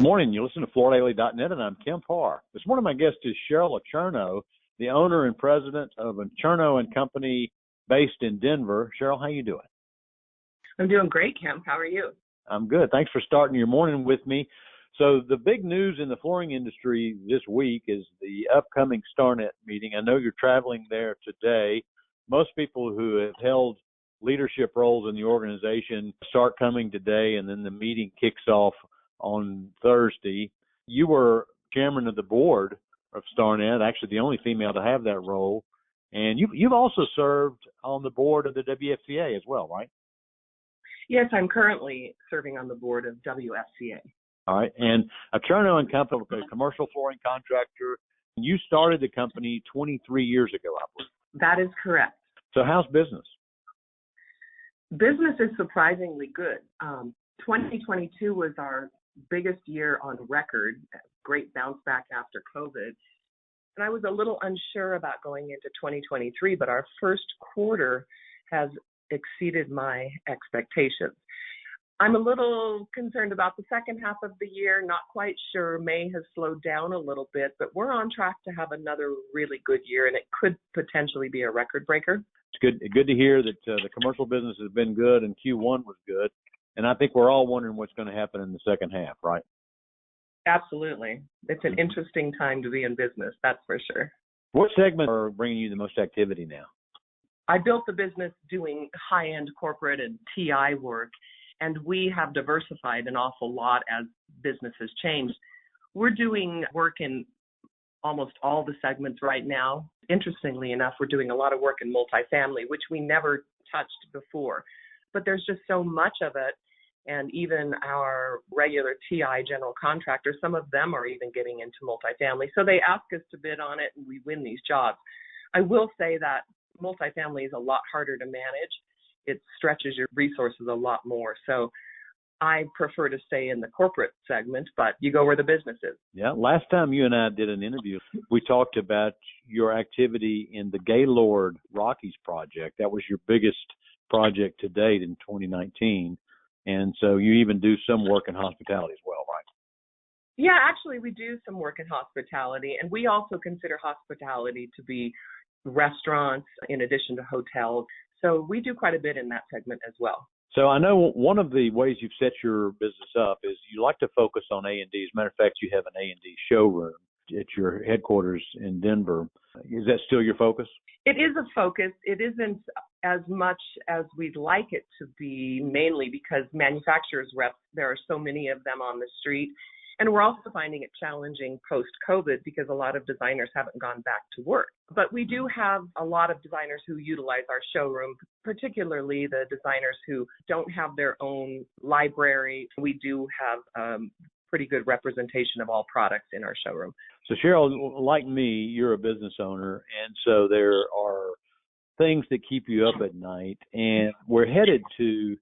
Good morning. You listen to FloorDaily.net, and I'm Kemp Harr. This morning, my guest is Cheryl Acierno, the owner and president of Acierno and Company based in Denver. Cheryl, how you doing? I'm doing great, Kemp. How are you? I'm good. Thanks for starting your morning with me. So the big news in the flooring industry this week is the upcoming Starnet meeting. I know you're traveling there today. Most people who have held leadership roles in the organization start coming today, and then the meeting kicks off on Thursday. You were chairman of the board of Starnet, actually the only female to have that role. And you've also served on the board of the WFCA as well, right? Yes, I'm currently serving on the board of WFCA. All right. And Acierno and Company, a commercial flooring contractor. You started the company 23 years ago, I believe. That is correct. So how's business? Business is surprisingly good. 2022 was our biggest year on record, great bounce back after COVID. And I was a little unsure about going into 2023, but our first quarter has exceeded my expectations. I'm a little concerned about the second half of the year, not quite sure. May has slowed down a little bit, but we're on track to have another really good year, and it could potentially be a record breaker. It's good to hear that the commercial business has been good and Q1 was good. And I think we're all wondering what's going to happen in the second half, right? Absolutely. It's an interesting time to be in business, that's for sure. What segments are bringing you the most activity now? I built the business doing high-end corporate and TI work, and we have diversified an awful lot as business has changed. We're doing work in almost all the segments right now. Interestingly enough, we're doing a lot of work in multifamily, which we never touched before. But there's just so much of it. And even our regular TI general contractors, some of them are even getting into multifamily. So they ask us to bid on it, and we win these jobs. I will say that multifamily is a lot harder to manage. It stretches your resources a lot more. So I prefer to stay in the corporate segment, but you go where the business is. Yeah. Last time you and I did an interview, we talked about your activity in the Gaylord Rockies project. That was your biggest project to date in 2019. And so you even do some work in hospitality as well, right? Yeah, actually we do some work in hospitality, and we also consider hospitality to be restaurants in addition to hotels. So we do quite a bit in that segment as well. So I know one of the ways you've set your business up is you like to focus on A&D. As a matter of fact, you have an A&D showroom at your headquarters in Denver. Is that still your focus? It is a focus. It isn't as much as we'd like it to be, mainly because manufacturers reps, there are so many of them on the street. And we're also finding it challenging post-COVID because a lot of designers haven't gone back to work. But we do have a lot of designers who utilize our showroom, particularly the designers who don't have their own library. We do have pretty good representation of all products in our showroom. So Cheryl, like me, you're a business owner, and so there are things that keep you up at night. And we're headed to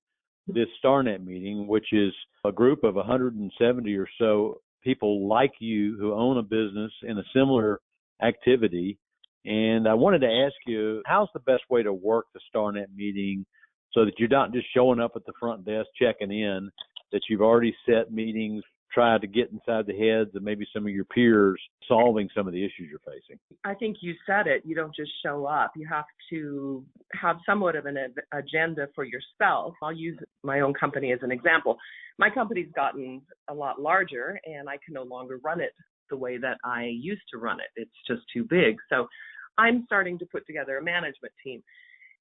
this Starnet meeting, which is a group of 170 or so people like you who own a business in a similar activity. And I wanted to ask you, how's the best way to work the Starnet meeting so that you're not just showing up at the front desk checking in, that you've already set meetings, try to get inside the heads of maybe some of your peers solving some of the issues you're facing? I think you said it. You don't just show up. You have to have somewhat of an agenda for yourself. I'll use my own company as an example. My company's gotten a lot larger, and I can no longer run it the way that I used to run it. It's just too big. So I'm starting to put together a management team,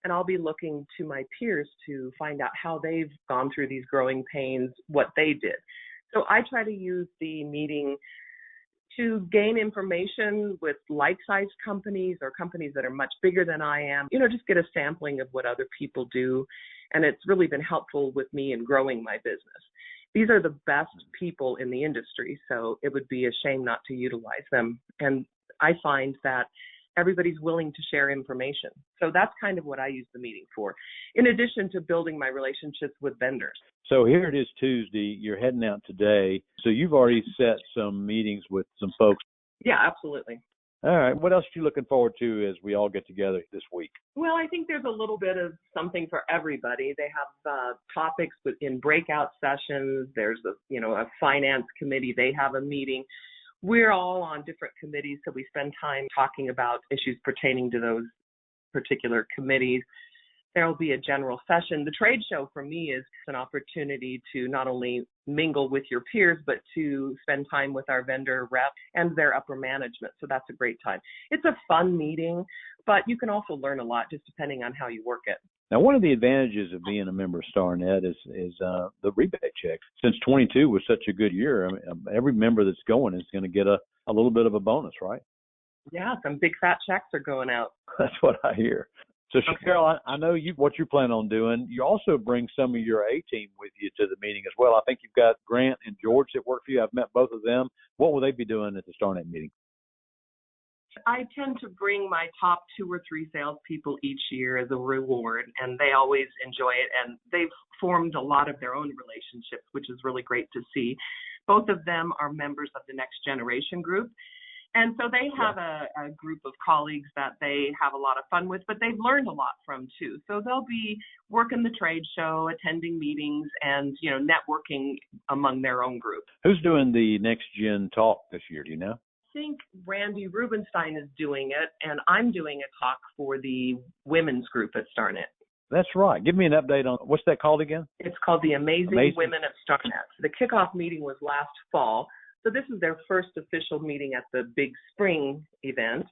and I'll be looking to my peers to find out how they've gone through these growing pains, what they did. So I try to use the meeting to gain information with like-sized companies or companies that are much bigger than I am, just get a sampling of what other people do. And it's really been helpful with me in growing my business. These are the best people in the industry, so it would be a shame not to utilize them. And I find that everybody's willing to share information. So that's kind of what I use the meeting for, in addition to building my relationships with vendors. So here it is Tuesday. You're heading out today. So you've already set some meetings with some folks. Yeah, absolutely. All right. What else are you looking forward to as we all get together this week? Well, I think there's a little bit of something for everybody. They have topics in breakout sessions. There's a finance committee. They have a meeting. We're all on different committees, so we spend time talking about issues pertaining to those particular committees. There will be a general session. The trade show for me is an opportunity to not only mingle with your peers, but to spend time with our vendor rep and their upper management. So that's a great time. It's a fun meeting, but you can also learn a lot just depending on how you work it. Now, one of the advantages of being a member of Starnet is the rebate check. Since 22 was such a good year, I mean, every member that's going is going to get a little bit of a bonus, right? Yeah, some big fat checks are going out. That's what I hear. So, Cheryl, I know what you plan on doing. You also bring some of your A-team with you to the meeting as well. I think you've got Grant and George that work for you. I've met both of them. What will they be doing at the Starnet meeting? I tend to bring my top 2 or 3 salespeople each year as a reward, and they always enjoy it. And they've formed a lot of their own relationships, which is really great to see. Both of them are members of the Next Generation group. And so they have a group of colleagues that they have a lot of fun with, but they've learned a lot from too. So they'll be working the trade show, attending meetings, and networking among their own group. Who's doing the Next Gen talk this year? Do you know? I think Randy Rubenstein is doing it, and I'm doing a talk for the women's group at Starnet. That's right. Give me an update on what's that called again? It's called the Amazing Women of Starnet. The kickoff meeting was last fall. So this is their first official meeting at the big spring event,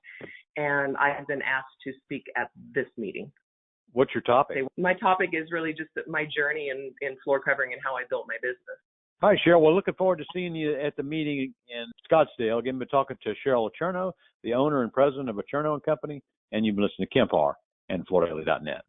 and I have been asked to speak at this meeting. What's your topic? My topic is really just my journey in floor covering and how I built my business. All right, Cheryl. Well, looking forward to seeing you at the meeting in Scottsdale. Again, been talking to Cheryl Acierno, the owner and president of Acierno & Company, and you've been listening to Kemp, Harr, and FloorDaily.net.